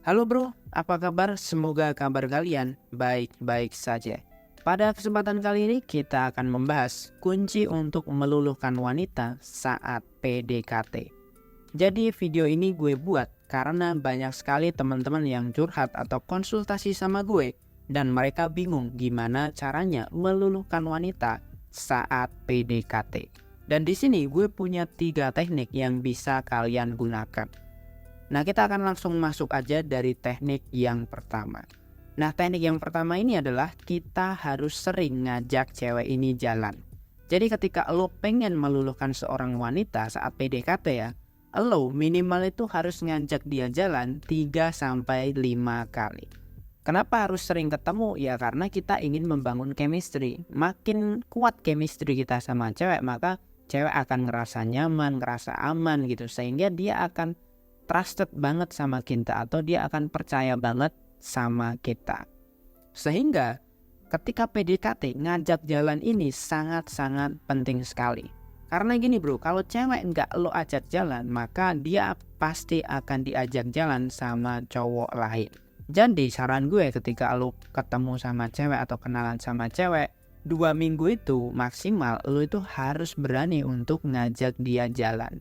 Halo bro, apa kabar? Semoga kabar kalian baik-baik saja. Pada kesempatan kali ini kita akan membahas kunci untuk meluluhkan wanita saat PDKT. Jadi video ini gue buat karena banyak sekali teman-teman yang curhat atau konsultasi sama gue dan mereka bingung gimana caranya meluluhkan wanita saat PDKT. Dan di sini gue punya 3 teknik yang bisa kalian gunakan. Nah, kita akan langsung masuk aja dari teknik yang pertama. Nah, teknik yang pertama ini adalah kita harus sering ngajak cewek ini jalan. Jadi ketika lo pengen meluluhkan seorang wanita saat PDKT ya, lo minimal itu harus ngajak dia jalan 3-5 kali. Kenapa harus sering ketemu? Ya karena kita ingin membangun chemistry. Makin kuat chemistry kita sama cewek, maka cewek akan ngerasa nyaman, ngerasa aman gitu. Sehingga dia akan trusted banget sama kita atau dia akan percaya banget sama kita. Sehingga ketika PDKT ngajak jalan ini sangat-sangat penting sekali. Karena gini bro, kalau cewek nggak lo ajak jalan maka dia pasti akan diajak jalan sama cowok lain. Jadi saran gue ketika lo ketemu sama cewek atau kenalan sama cewek 2 minggu itu maksimal lo itu harus berani untuk ngajak dia jalan.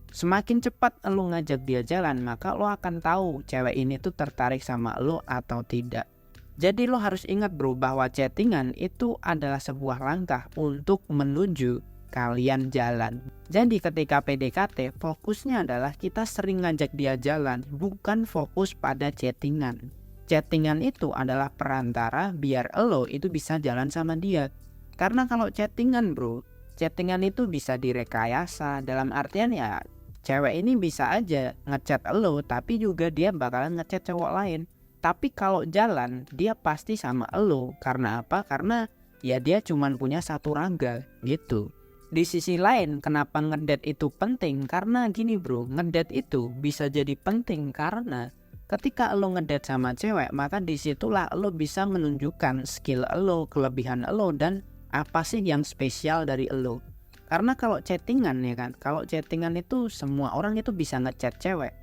Semakin cepat lo ngajak dia jalan, maka lo akan tahu cewek ini tuh tertarik sama lo atau tidak. Jadi lo harus ingat bro bahwa chattingan itu adalah sebuah langkah untuk menuju kalian jalan. Jadi ketika PDKT fokusnya adalah kita sering ngajak dia jalan, bukan fokus pada chattingan. Chattingan itu adalah perantara biar lo itu bisa jalan sama dia. Karena kalau chattingan bro, chattingan itu bisa direkayasa, dalam artian ya cewek ini bisa aja ngechat lo tapi juga dia bakalan ngechat cowok lain. Tapi kalau jalan dia pasti sama lo. Karena apa? Karena ya dia cuman punya satu raga gitu. Di sisi lain kenapa ngedate itu penting? Karena gini bro, ngedate itu bisa jadi penting karena ketika lo ngedate sama cewek maka disitulah lo bisa menunjukkan skill lo, kelebihan lo dan apa sih yang spesial dari lo. Karena kalau chattingan ya kan, kalau chattingan itu semua orang itu bisa ngechat cewek.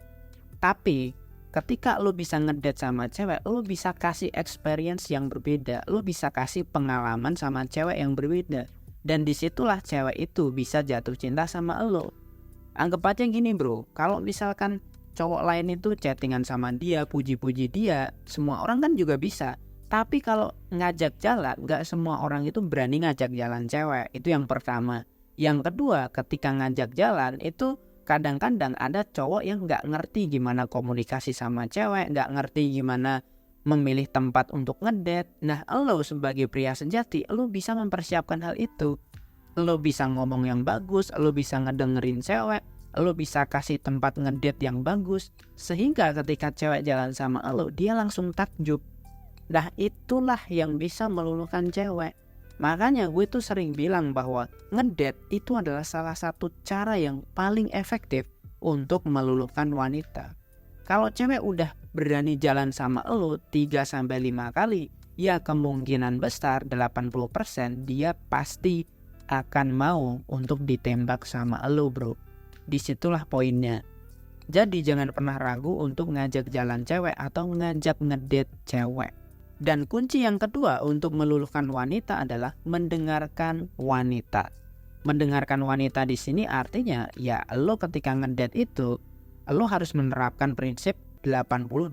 Tapi ketika lo bisa ngedate sama cewek, lo bisa kasih experience yang berbeda, lo bisa kasih pengalaman sama cewek yang berbeda. Dan disitulah cewek itu bisa jatuh cinta sama lo. Anggap aja gini bro, kalau misalkan cowok lain itu chattingan sama dia, puji-puji dia, semua orang kan juga bisa. Tapi kalau ngajak jalan, gak semua orang itu berani ngajak jalan cewek, itu yang pertama. Yang kedua, ketika ngajak jalan itu kadang-kadang ada cowok yang nggak ngerti gimana komunikasi sama cewek, nggak ngerti gimana memilih tempat untuk ngedate. Nah, lo sebagai pria sejati, lo bisa mempersiapkan hal itu. Lo bisa ngomong yang bagus, lo bisa ngedengerin cewek, lo bisa kasih tempat ngedate yang bagus. Sehingga ketika cewek jalan sama lo, dia langsung takjub. Nah, itulah yang bisa meluluhkan cewek. Makanya gue tuh sering bilang bahwa ngedate itu adalah salah satu cara yang paling efektif untuk meluluhkan wanita. Kalau cewek udah berani jalan sama lo 3-5 kali, ya kemungkinan besar 80% dia pasti akan mau untuk ditembak sama lo bro. Disitulah poinnya. Jadi jangan pernah ragu untuk ngajak jalan cewek atau ngajak ngedate cewek. Dan kunci yang kedua untuk meluluhkan wanita adalah mendengarkan wanita. Mendengarkan wanita di sini artinya ya lo ketika ngedate itu lo harus menerapkan prinsip 80-20.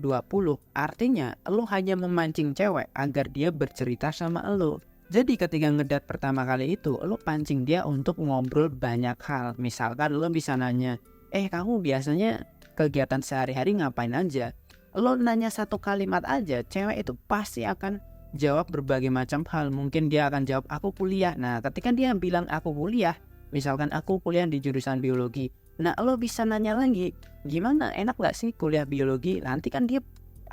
Artinya lo hanya memancing cewek agar dia bercerita sama lo. Jadi ketika ngedate pertama kali itu lo pancing dia untuk ngobrol banyak hal. Misalkan lo bisa nanya, kamu biasanya kegiatan sehari-hari ngapain aja? Lo nanya satu kalimat aja, cewek itu pasti akan jawab berbagai macam hal. Mungkin dia akan jawab aku kuliah. Nah ketika dia bilang aku kuliah, misalkan aku kuliah di jurusan biologi, nah lo bisa nanya lagi, gimana, enak gak sih kuliah biologi? Nanti kan dia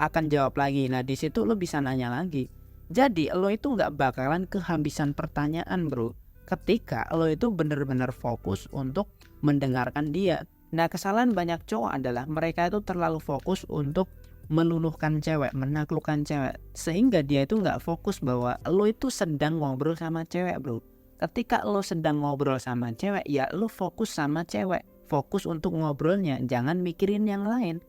akan jawab lagi. Nah di situ lo bisa nanya lagi. Jadi lo itu gak bakalan kehabisan pertanyaan bro, ketika lo itu bener-bener fokus untuk mendengarkan dia. Nah kesalahan banyak cowok adalah mereka itu terlalu fokus untuk meluluhkan cewek, menaklukkan cewek, sehingga dia itu nggak fokus bahwa lo itu sedang ngobrol sama cewek bro. Ketika lo sedang ngobrol sama cewek, ya lo fokus sama cewek, fokus untuk ngobrolnya, jangan mikirin yang lain.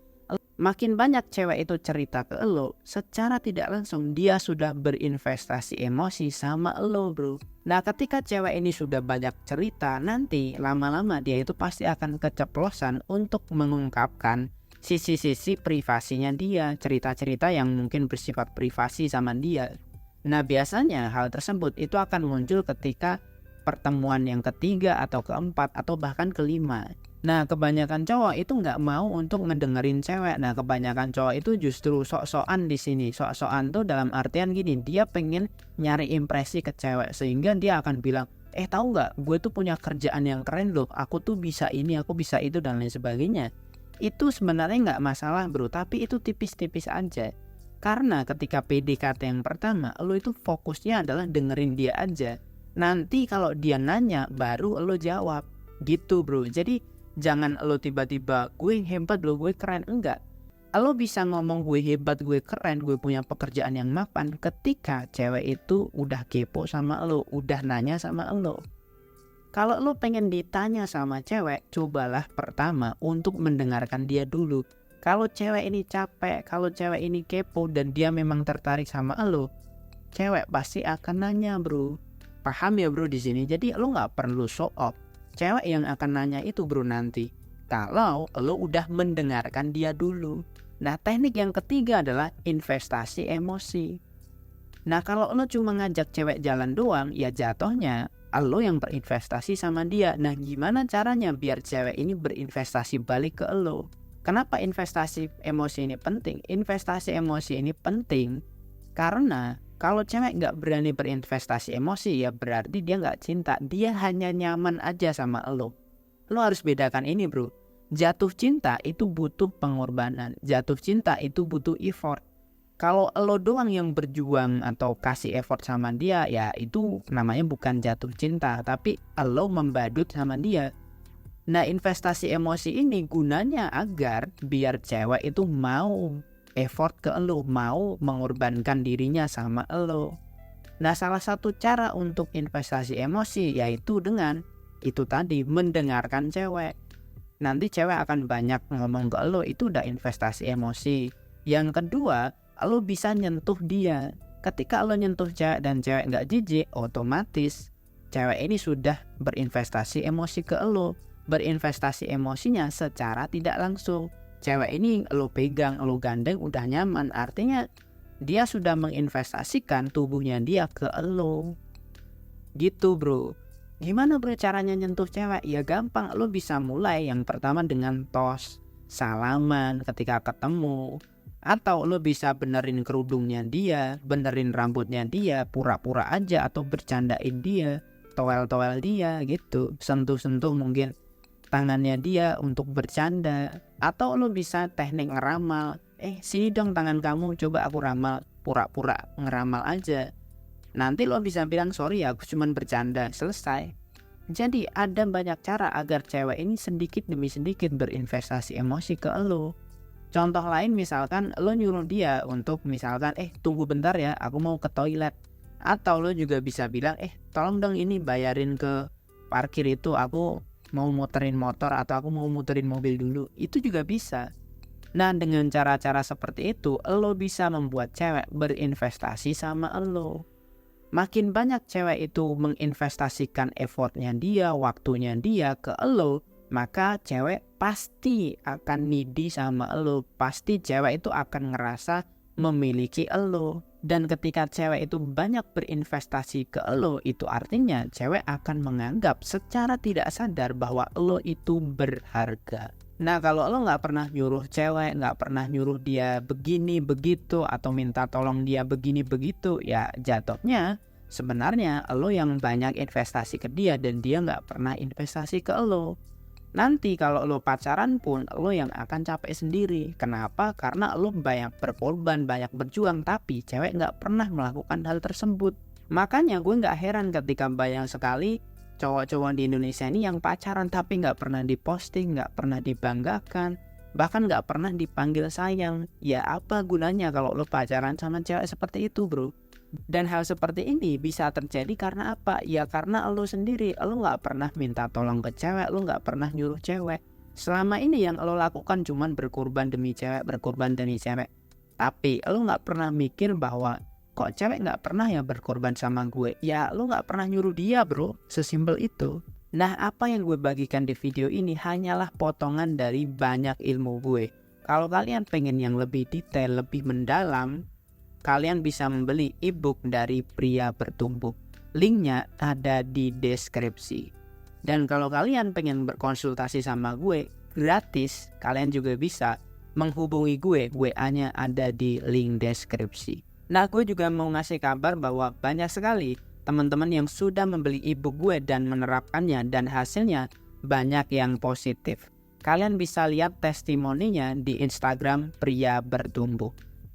Makin banyak cewek itu cerita ke lo, secara tidak langsung dia sudah berinvestasi emosi sama lo, bro. Nah, ketika cewek ini sudah banyak cerita, nanti lama-lama dia itu pasti akan keceplosan untuk mengungkapkan sisi-sisi privasinya dia, cerita-cerita yang mungkin bersifat privasi sama dia. Nah, biasanya hal tersebut itu akan muncul ketika pertemuan yang ketiga atau keempat atau bahkan kelima. Nah, kebanyakan cowok itu nggak mau untuk ngedengerin cewek. Nah, kebanyakan cowok itu justru sok-sokan di sini. Sok-sokan tuh dalam artian gini, dia pengen nyari impresi ke cewek sehingga dia akan bilang, tahu nggak, gue tuh punya kerjaan yang keren loh. Aku tuh bisa ini, aku bisa itu dan lain sebagainya. Itu sebenarnya nggak masalah, bro. Tapi itu tipis-tipis aja. Karena ketika PDKT yang pertama, lo itu fokusnya adalah dengerin dia aja. Nanti kalau dia nanya, baru lo jawab. Gitu, bro. Jadi jangan lo tiba-tiba gue hebat lo, gue keren. Enggak. Lo bisa ngomong gue hebat, gue keren, gue punya pekerjaan yang mapan ketika cewek itu udah kepo sama lo, udah nanya sama lo. Kalau lo pengen ditanya sama cewek, cobalah pertama untuk mendengarkan dia dulu. Kalau cewek ini capek, kalau cewek ini kepo dan dia memang tertarik sama lo, cewek pasti akan nanya, bro. Paham ya, bro, di sini? Jadi lo nggak perlu show off. Cewek yang akan nanya itu, bro, nanti kalau lo udah mendengarkan dia dulu. Nah, teknik yang ketiga adalah investasi emosi. Nah, kalau lo cuma ngajak cewek jalan doang, ya jatuhnya lo yang berinvestasi sama dia. Nah, gimana caranya biar cewek ini berinvestasi balik ke lo? Kenapa investasi emosi ini penting? Investasi emosi ini penting karena kalau cewek nggak berani berinvestasi emosi, ya berarti dia nggak cinta. Dia hanya nyaman aja sama lo. Lo harus bedakan ini, bro. Jatuh cinta itu butuh pengorbanan. Jatuh cinta itu butuh effort. Kalau lo doang yang berjuang atau kasih effort sama dia, ya itu namanya bukan jatuh cinta. Tapi lo membadut sama dia. Nah, investasi emosi ini gunanya agar biar cewek itu mau effort ke lo, mau mengorbankan dirinya sama lo. Nah, salah satu cara untuk investasi emosi yaitu dengan itu tadi, mendengarkan cewek. Nanti cewek akan banyak ngomong ke lo, itu udah investasi emosi. Yang kedua, lo bisa nyentuh dia. Ketika lo nyentuh cewek dan cewek nggak jijik, otomatis cewek ini sudah berinvestasi emosi ke lo. Berinvestasi emosinya secara tidak langsung. Cewek ini lo pegang, lo gandeng, udah nyaman. Artinya dia sudah menginvestasikan tubuhnya dia ke lo. Gitu, bro. Gimana, bro, caranya nyentuh cewek? Ya gampang, lo bisa mulai yang pertama dengan tos, salaman ketika ketemu. Atau lo bisa benerin kerudungnya dia, benerin rambutnya dia, pura-pura aja atau bercandain dia, towel-towel dia gitu. Sentuh-sentuh mungkin tangannya dia untuk bercanda. Atau lo bisa teknik ngeramal. Sini dong tangan kamu, coba aku ramal. Pura-pura ngeramal aja. Nanti lo bisa bilang, sorry ya, aku cuma bercanda. Selesai. Jadi ada banyak cara agar cewek ini sedikit demi sedikit berinvestasi emosi ke lo. Contoh lain misalkan lo nyuruh dia untuk misalkan tunggu bentar ya, aku mau ke toilet. Atau lo juga bisa bilang tolong dong ini bayarin ke parkir itu, aku mau muterin motor atau aku mau muterin mobil dulu. Itu juga bisa. Nah, dengan cara-cara seperti itu lo bisa membuat cewek berinvestasi sama lo. Makin banyak cewek itu menginvestasikan effortnya dia, waktunya dia ke lo, maka cewek pasti akan needy sama lo. Pasti cewek itu akan ngerasa memiliki lo. Dan ketika cewek itu banyak berinvestasi ke lo, itu artinya cewek akan menganggap secara tidak sadar bahwa lo itu berharga. Nah, kalau lo gak pernah nyuruh cewek, gak pernah nyuruh dia begini begitu atau minta tolong dia begini begitu, ya jatuhnya sebenarnya lo yang banyak investasi ke dia dan dia gak pernah investasi ke lo. Nanti kalau lo pacaran pun lo yang akan capek sendiri. Kenapa? Karena lo banyak berkorban, banyak berjuang, tapi cewek gak pernah melakukan hal tersebut. Makanya gue gak heran ketika banyak sekali cowok-cowok di Indonesia ini yang pacaran tapi gak pernah diposting, gak pernah dibanggakan, bahkan gak pernah dipanggil sayang. Ya apa gunanya kalau lo pacaran sama cewek seperti itu, bro? Dan hal seperti ini bisa terjadi karena apa? Ya karena lo sendiri, lo gak pernah minta tolong ke cewek, lo gak pernah nyuruh cewek. Selama ini yang lo lakukan cuman berkorban demi cewek, berkorban demi cewek. Tapi lo nggak pernah mikir bahwa kok cewek nggak pernah ya berkorban sama gue. Ya lo nggak pernah nyuruh dia bro, sesimpel itu. Nah apa yang gue bagikan di video ini hanyalah potongan dari banyak ilmu gue. Kalau kalian pengen yang lebih detail, lebih mendalam, kalian bisa membeli ebook dari Pria Bertumbuh. Linknya ada di deskripsi. Dan kalau kalian pengen berkonsultasi sama gue gratis, kalian juga bisa menghubungi gue. WA-nya ada di link deskripsi. Nah, gue juga mau ngasih kabar bahwa banyak sekali teman-teman yang sudah membeli ebook gue dan menerapkannya, dan hasilnya banyak yang positif. Kalian bisa lihat testimoninya di Instagram Pria Bertumbuh.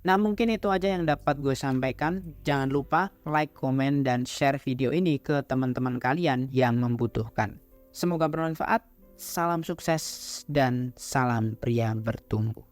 Nah, mungkin itu aja yang dapat gue sampaikan. Jangan lupa like, komen, dan share video ini ke teman-teman kalian yang membutuhkan. Semoga bermanfaat. Salam sukses dan salam pria bertumbuh.